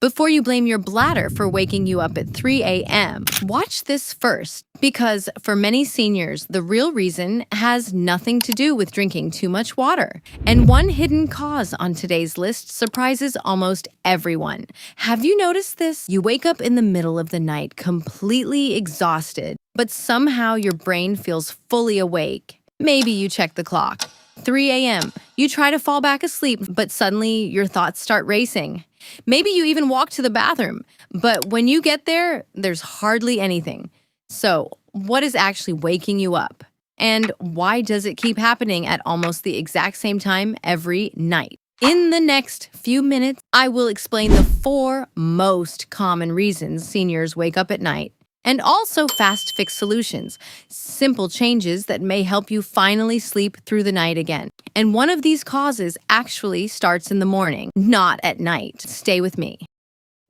Before you blame your bladder for waking you up at 3 a.m., watch this first, because for many seniors, the real reason has nothing to do with drinking too much water. And one hidden cause on today's list surprises almost everyone. Have you noticed this? You wake up in the middle of the night completely exhausted, but somehow your brain feels fully awake. Maybe you check the clock. 3 a.m. You try to fall back asleep, but suddenly your thoughts start racing. Maybe you even walk to the bathroom, but when you get there, there's hardly anything. So, what is actually waking you up? And why does it keep happening at almost the exact same time every night? In the next few minutes, I will explain the 4 most common reasons seniors wake up at night, and also fast fix solutions, simple changes that may help you finally sleep through the night again. And one of these causes actually starts in the morning, not at night. Stay with me.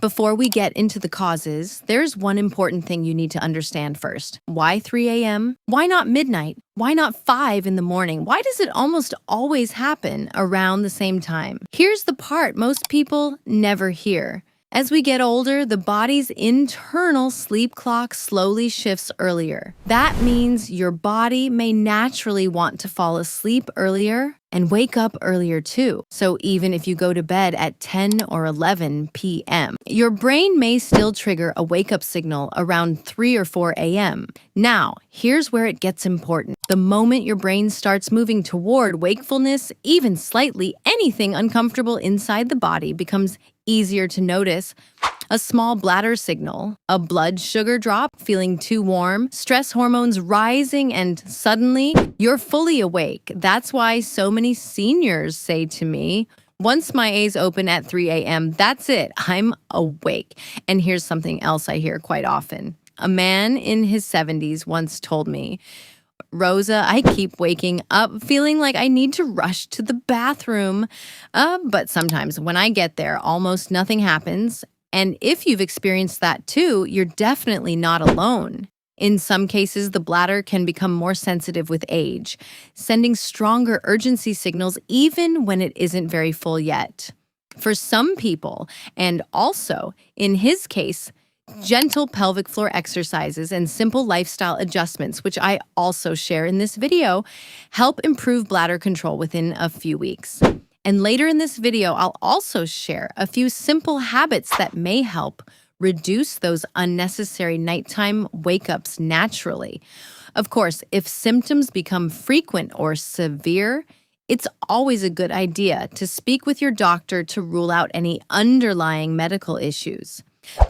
Before we get into the causes, there's one important thing you need to understand first. Why 3 a.m.? Why not midnight? Why not 5 in the morning? Why does it almost always happen around the same time? Here's the part most people never hear. As we get older, the body's internal sleep clock slowly shifts earlier. That means your body may naturally want to fall asleep earlier and wake up earlier too. So even if you go to bed at 10 or 11 p.m., your brain may still trigger a wake-up signal around 3 or 4 a.m. Now, here's where it gets important. The moment your brain starts moving toward wakefulness, even slightly, anything uncomfortable inside the body becomes easier to notice. A small bladder signal, a blood sugar drop, feeling too warm, stress hormones rising, and suddenly you're fully awake. That's why so many seniors say to me, once my A's open at 3 a.m., that's it, I'm awake. And here's something else I hear quite often. A man in his 70s once told me, Rosa, I keep waking up feeling like I need to rush to the bathroom. But sometimes when I get there, almost nothing happens. And if you've experienced that too, you're definitely not alone. In some cases, the bladder can become more sensitive with age, sending stronger urgency signals even when it isn't very full yet. For some people, and also in his case, gentle pelvic floor exercises and simple lifestyle adjustments, which I also share in this video, help improve bladder control within a few weeks. And later in this video, I'll also share a few simple habits that may help reduce those unnecessary nighttime wake-ups naturally. Of course, if symptoms become frequent or severe, it's always a good idea to speak with your doctor to rule out any underlying medical issues.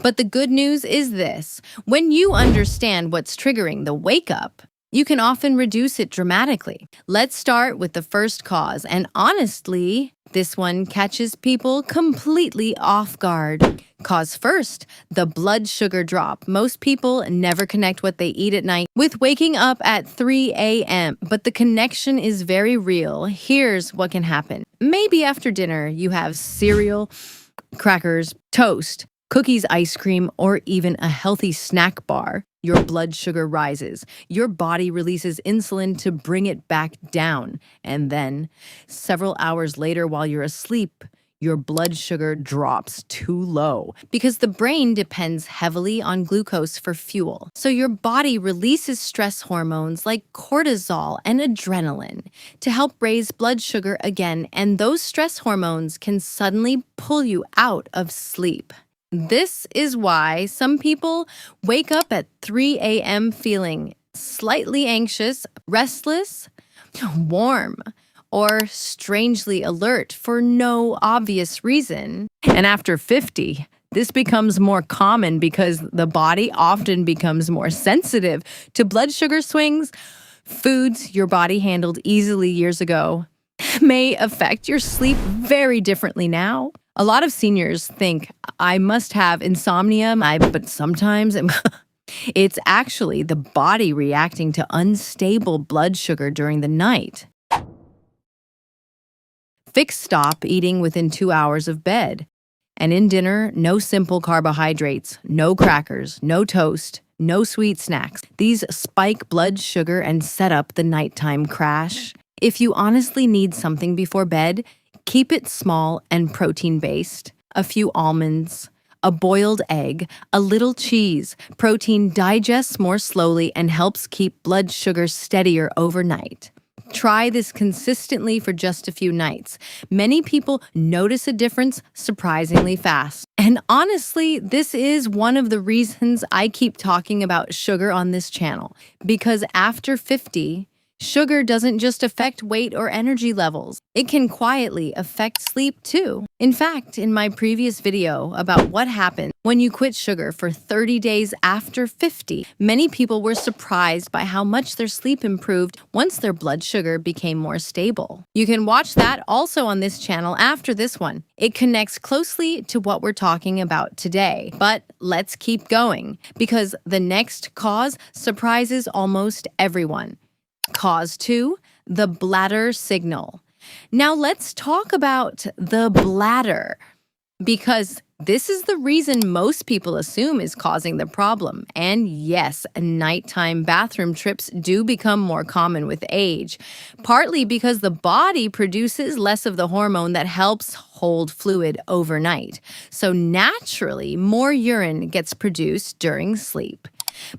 But the good news is this: when you understand what's triggering the wake-up, you can often reduce it dramatically. Let's start with the first cause, and honestly, this one catches people completely off guard. Cause first, the blood sugar drop. Most people never connect what they eat at night with waking up at 3 a.m., but the connection is very real. Here's what can happen. Maybe after dinner, you have cereal, crackers, toast, cookies, ice cream, or even a healthy snack bar. Your blood sugar rises. Your body releases insulin to bring it back down. And then, several hours later while you're asleep, your blood sugar drops too low because the brain depends heavily on glucose for fuel. So your body releases stress hormones like cortisol and adrenaline to help raise blood sugar again, and those stress hormones can suddenly pull you out of sleep. This is why some people wake up at 3 a.m. feeling slightly anxious, restless, warm, or strangely alert for no obvious reason. And after 50, this becomes more common because the body often becomes more sensitive to blood sugar swings. Foods your body handled easily years ago may affect your sleep very differently now. A lot of seniors think, I must have insomnia, but sometimes it's actually the body reacting to unstable blood sugar during the night. Stop eating within 2 hours of bed. And in dinner, no simple carbohydrates, no crackers, no toast, no sweet snacks. These spike blood sugar and set up the nighttime crash. If you honestly need something before bed, keep it small and protein-based. A few almonds, a boiled egg, a little cheese. Protein digests more slowly and helps keep blood sugar steadier overnight. Try this consistently for just a few nights. Many people notice a difference surprisingly fast. And honestly, this is one of the reasons I keep talking about sugar on this channel. Because after 50, sugar doesn't just affect weight or energy levels. It can quietly affect sleep too. In fact, in my previous video about what happens when you quit sugar for 30 days after 50, many people were surprised by how much their sleep improved once their blood sugar became more stable. You can watch that also on this channel after this one. It connects closely to what we're talking about today. But let's keep going, because the next cause surprises almost everyone. Cause 2, the bladder signal. Now let's talk about the bladder, because this is the reason most people assume is causing the problem. And yes, nighttime bathroom trips do become more common with age, partly because the body produces less of the hormone that helps hold fluid overnight. So naturally, more urine gets produced during sleep.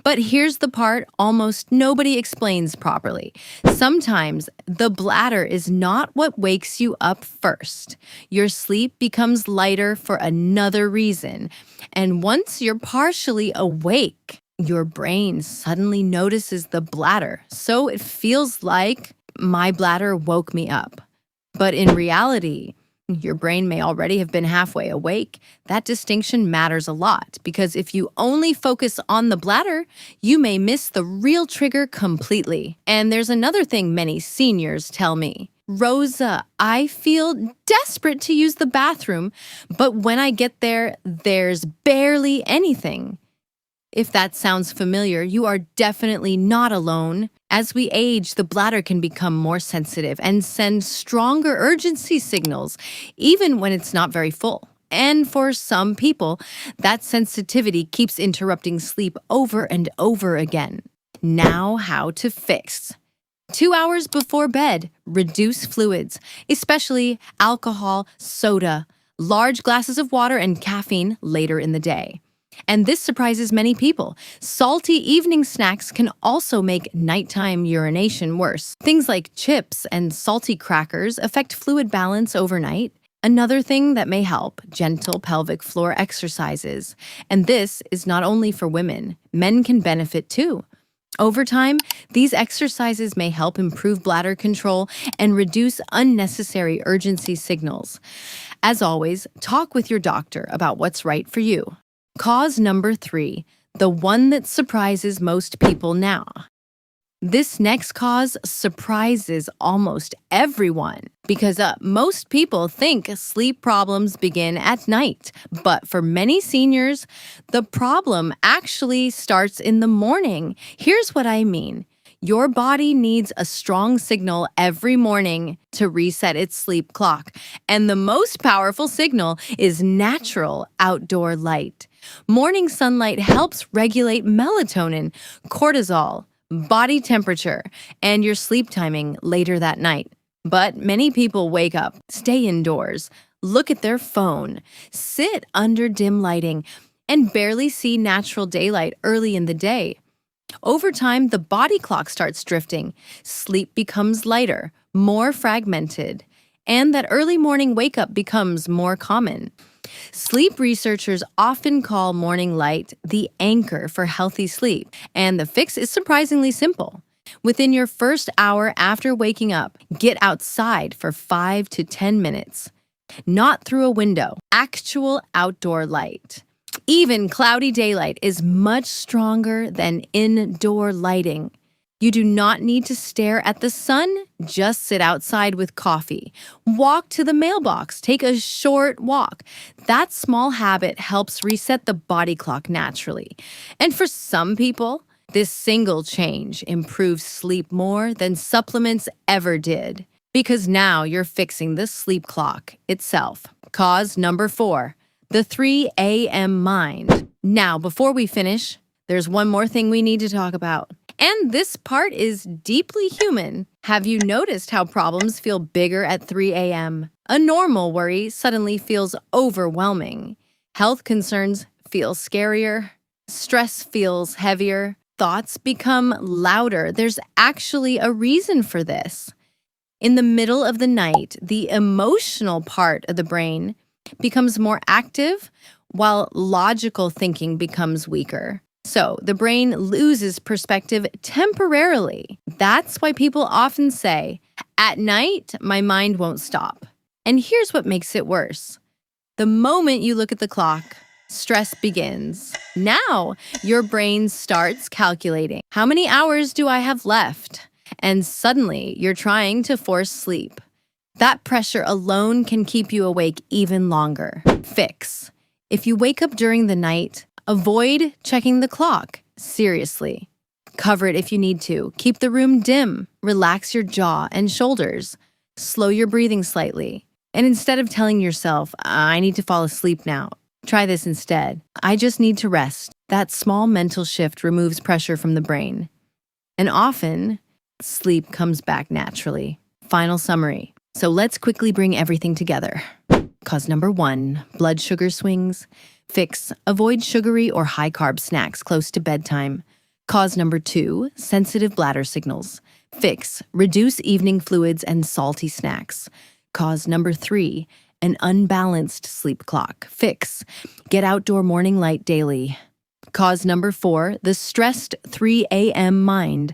But here's the part almost nobody explains properly. Sometimes the bladder is not what wakes you up first. Your sleep becomes lighter for another reason. And once you're partially awake, your brain suddenly notices the bladder. So it feels like my bladder woke me up. But in reality, your brain may already have been halfway awake. That distinction matters a lot, because if you only focus on the bladder, you may miss the real trigger completely. And there's another thing many seniors tell me. Rosa, I feel desperate to use the bathroom, but when I get there, there's barely anything. If that sounds familiar, you are definitely not alone. As we age, the bladder can become more sensitive and send stronger urgency signals, even when it's not very full. And for some people, that sensitivity keeps interrupting sleep over and over again. Now, how to fix. 2 hours before bed, reduce fluids, especially alcohol, soda, large glasses of water, and caffeine later in the day. And this surprises many people. Salty evening snacks can also make nighttime urination worse. Things like chips and salty crackers affect fluid balance overnight. Another thing that may help, gentle pelvic floor exercises. And this is not only for women. Men can benefit too. Over time, these exercises may help improve bladder control and reduce unnecessary urgency signals. As always, talk with your doctor about what's right for you. Cause number 3, the one that surprises most people now. This next cause surprises almost everyone because most people think sleep problems begin at night. But for many seniors, the problem actually starts in the morning. Here's what I mean. Your body needs a strong signal every morning to reset its sleep clock. And the most powerful signal is natural outdoor light. Morning sunlight helps regulate melatonin, cortisol, body temperature, and your sleep timing later that night. But many people wake up, stay indoors, look at their phone, sit under dim lighting, and barely see natural daylight early in the day. Over time, the body clock starts drifting, sleep becomes lighter, more fragmented, and that early morning wake-up becomes more common. Sleep researchers often call morning light the anchor for healthy sleep, and the fix is surprisingly simple. Within your first hour after waking up, get outside for 5 to 10 minutes. Not through a window, actual outdoor light. Even cloudy daylight is much stronger than indoor lighting. You do not need to stare at the sun, just sit outside with coffee. Walk to the mailbox, take a short walk. That small habit helps reset the body clock naturally. And for some people, this single change improves sleep more than supplements ever did. Because now you're fixing the sleep clock itself. Cause number 4, the 3 a.m. mind. Now, before we finish, there's one more thing we need to talk about. And this part is deeply human. Have you noticed how problems feel bigger at 3 a.m.? A normal worry suddenly feels overwhelming. Health concerns feel scarier. Stress feels heavier. Thoughts become louder. There's actually a reason for this. In the middle of the night, the emotional part of the brain becomes more active while logical thinking becomes weaker. So the brain loses perspective temporarily. That's why people often say, "At night, my mind won't stop." And here's what makes it worse. The moment you look at the clock, stress begins. Now, your brain starts calculating, how many hours do I have left? And suddenly, you're trying to force sleep. That pressure alone can keep you awake even longer. Fix. If you wake up during the night, avoid checking the clock. Seriously. Cover it if you need to. Keep the room dim. Relax your jaw and shoulders. Slow your breathing slightly. And instead of telling yourself, "I need to fall asleep now," try this instead. "I just need to rest." That small mental shift removes pressure from the brain. And often, sleep comes back naturally. Final summary. So let's quickly bring everything together. Cause number 1, blood sugar swings. Fix, avoid sugary or high-carb snacks close to bedtime. Cause number 2, sensitive bladder signals. Fix, reduce evening fluids and salty snacks. Cause number 3, an unbalanced sleep clock. Fix, get outdoor morning light daily. Cause number 4, the stressed 3 a.m. mind.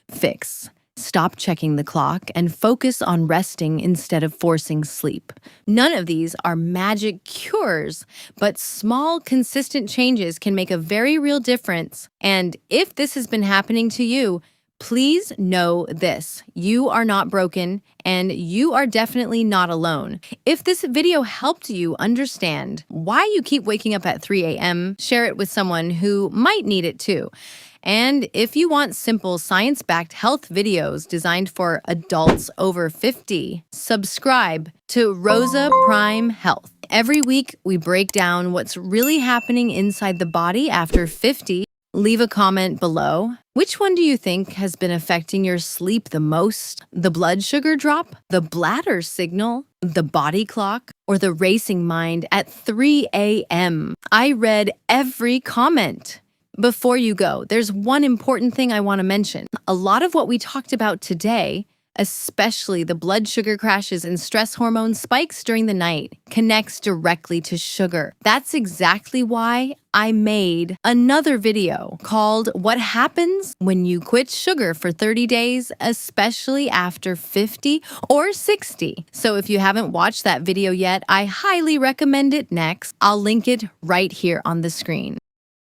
Fix, stop checking the clock and focus on resting instead of forcing sleep. None of these are magic cures, but small, consistent changes can make a very real difference. And if this has been happening to you, please know this: you are not broken, and you are definitely not alone. If this video helped you understand why you keep waking up at 3 a.m., share it with someone who might need it too. And if you want simple, science-backed health videos designed for adults over 50, subscribe to Rosa Prime Health. Every week, we break down what's really happening inside the body after 50. Leave a comment below. Which one do you think has been affecting your sleep the most? The blood sugar drop, the bladder signal, the body clock, or the racing mind at 3 a.m.? I read every comment. Before you go, there's one important thing I want to mention. A lot of what we talked about today, especially the blood sugar crashes and stress hormone spikes during the night, connects directly to sugar. That's exactly why I made another video called "What Happens When You Quit Sugar for 30 Days, Especially After 50 or 60. So if you haven't watched that video yet, I highly recommend it next. I'll link it right here on the screen.